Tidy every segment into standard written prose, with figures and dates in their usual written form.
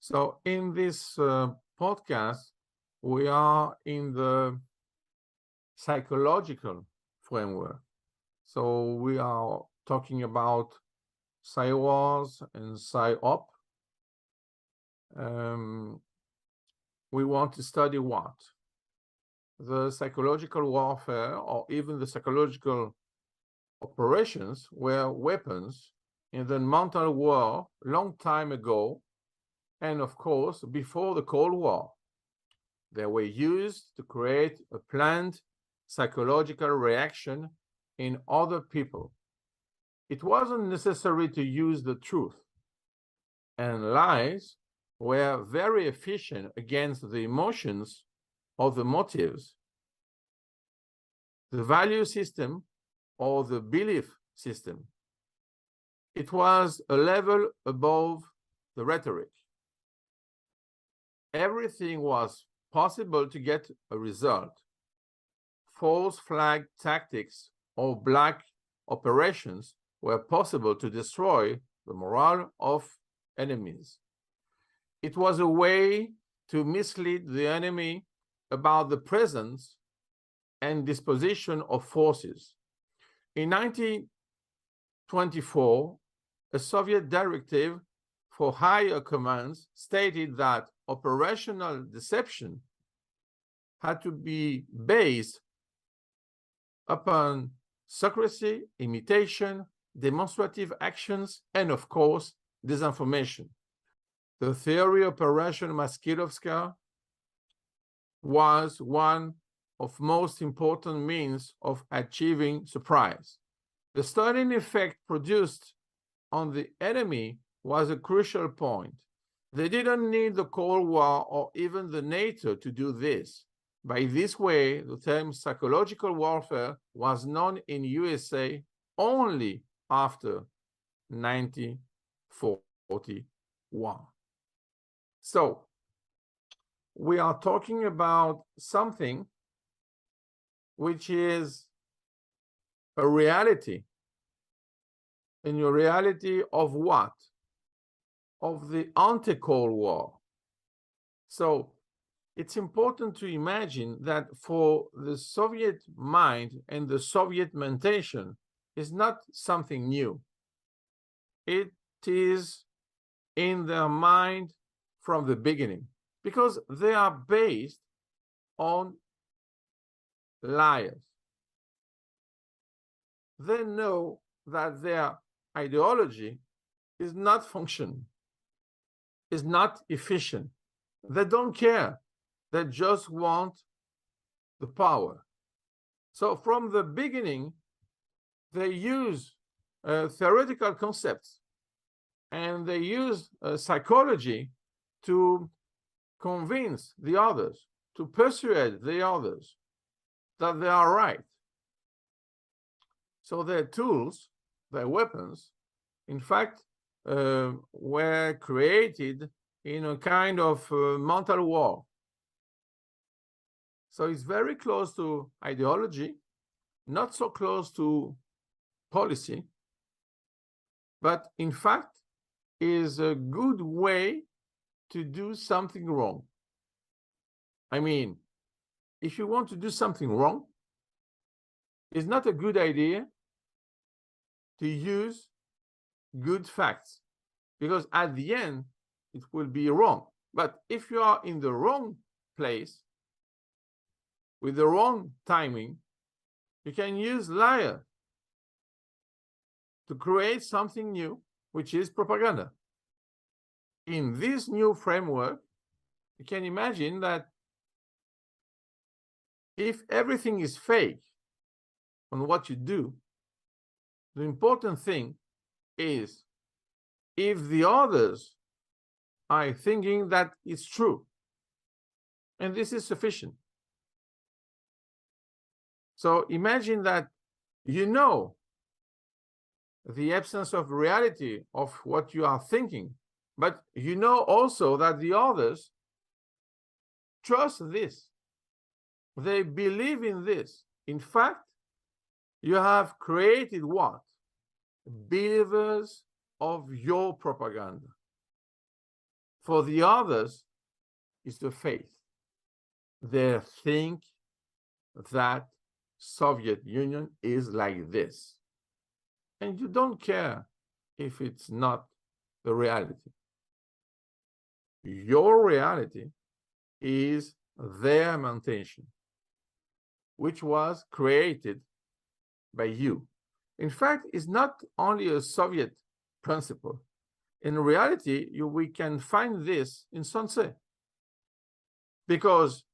So in this podcast, we are in the psychological framework. So we are talking about psywars and psyop. We want to study what? The psychological warfare or even the psychological operations were weapons in the mental war long time ago, and of course before the Cold War. They were used to create a planned psychological reaction in other people. It wasn't necessary to use the truth, and lies were very efficient against the emotions or the motives, the value system or the belief system. It was a level above the rhetoric. Everything was possible to get a result. False flag tactics or black operations were possible to destroy the morale of enemies. It was a way to mislead the enemy about the presence and disposition of forces. In 1924, a Soviet directive for higher commands stated that operational deception had to be based upon secrecy, imitation, demonstrative actions, and of course, disinformation. The theory Operation Maskirovska was one of most important means of achieving surprise. The stunning effect produced on the enemy was a crucial point. They didn't need the Cold War or even the NATO to do this. By this way, the term psychological warfare was known in USA only after 1941. So, we are talking about something which is a reality. In your reality of what? Of the anti-Cold War. So it's important to imagine that for the Soviet mind and the Soviet mentation is not something new. It is in their mind from the beginning because they are based on liars. They know that their ideology is not functioning, is not efficient. They don't care. They just want the power. So from the beginning, they use theoretical concepts and they use psychology to convince the others, to persuade the others that they are right. So their tools, their weapons, in fact, were created in a kind of mental war. So it's very close to ideology, not so close to policy, but in fact is a good way to do something wrong. I mean, if you want to do something wrong, it's not a good idea to use good facts, because at the end, it will be wrong. But if you are in the wrong place, with the wrong timing, you can use liar to create something new, which is propaganda. In this new framework, you can imagine that if everything is fake on what you do, the important thing is if the others are thinking that it's true, and this is sufficient. So imagine that you know the absence of reality of what you are thinking, but you know also that the others trust this. They believe in this. In fact, you have created what? Believers of your propaganda. For the others, it's the faith. They think that Soviet Union is like this. And you don't care if it's not the reality. Your reality is their mentation, which was created by you. In fact, it's not only a Soviet principle. In reality, we can find this in Sun Tzu. Because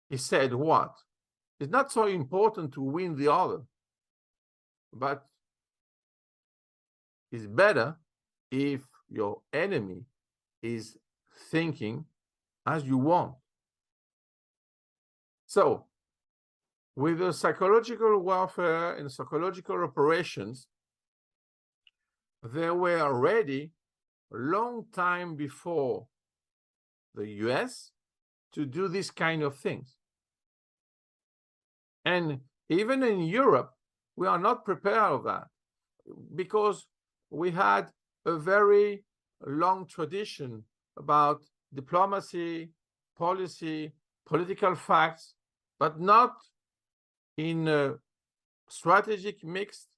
he said what? It's not so important to win the other, but it's better if your enemy is thinking as you want. So, with the psychological warfare and psychological operations, they were ready a long time before the US to do this kind of things. And even in Europe, we are not prepared of that because we had a very long tradition about diplomacy, policy, political facts, but not in a strategic mix,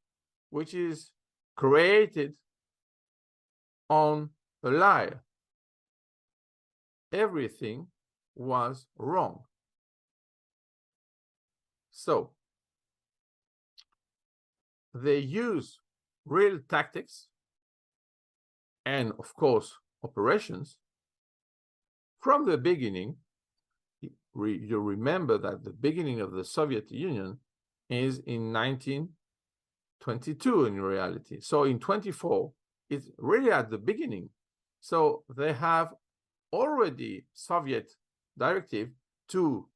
which is created on a lie. Everything was wrong. So they use real tactics and, of course, operations from the beginning. You remember that the beginning of the Soviet Union is in 1922 in reality. So in 24, it's really at the beginning. So they have already Soviet directive to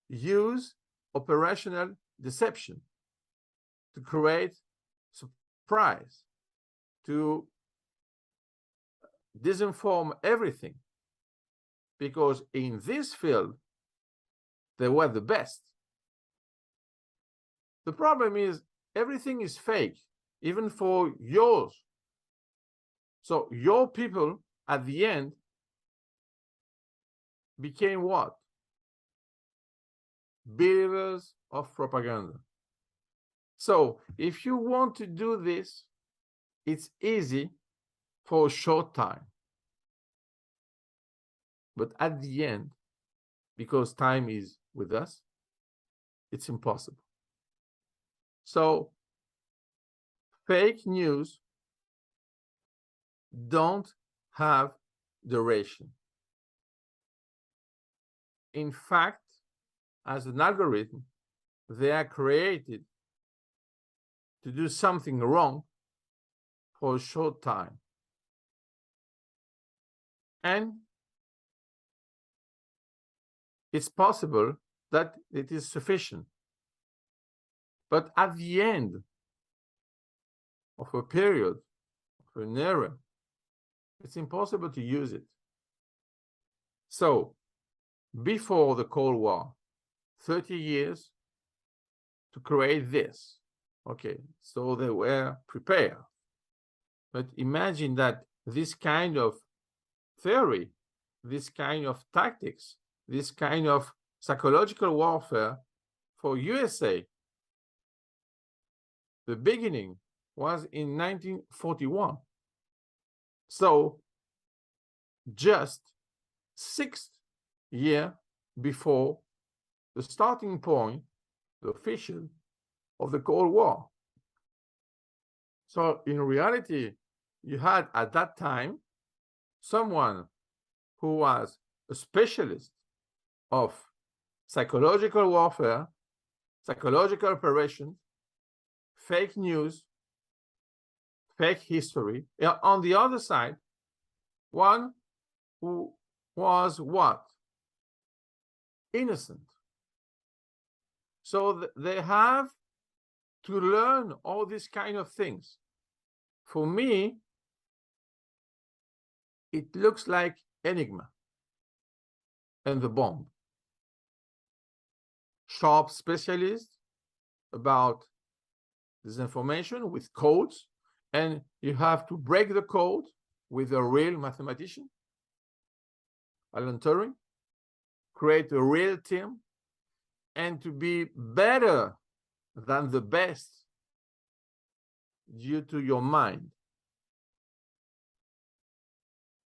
use operational deception to create surprise, to disinform everything, because in this field they were the best. The problem is everything is fake, even for yours. So your people at the end became what? Believers of propaganda. So if you want to do this, it's easy for a short time. But at the end, because time is with us, it's impossible. So fake news don't have duration. In fact, as an algorithm, they are created to do something wrong for a short time. And it's possible that it is sufficient. But at the end of a period, of an era, it's impossible to use it. So, before the Cold War, 30 years to create this. Okay, so they were prepared. But imagine that this kind of theory, this kind of tactics, this kind of psychological warfare for USA, the beginning was in 1941. So just 6 years before the starting point, the official of the Cold War. So in reality, you had at that time someone who was a specialist of psychological warfare, psychological operations, fake news, fake history. On the other side, one who was what? Innocent. So they have to learn all these kind of things. For me, it looks like Enigma and the bomb. Sharp specialists about this information with codes, and you have to break the code with a real mathematician Alan Turing, create a real team, and to be better than the best due to your mind.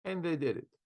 And they did it.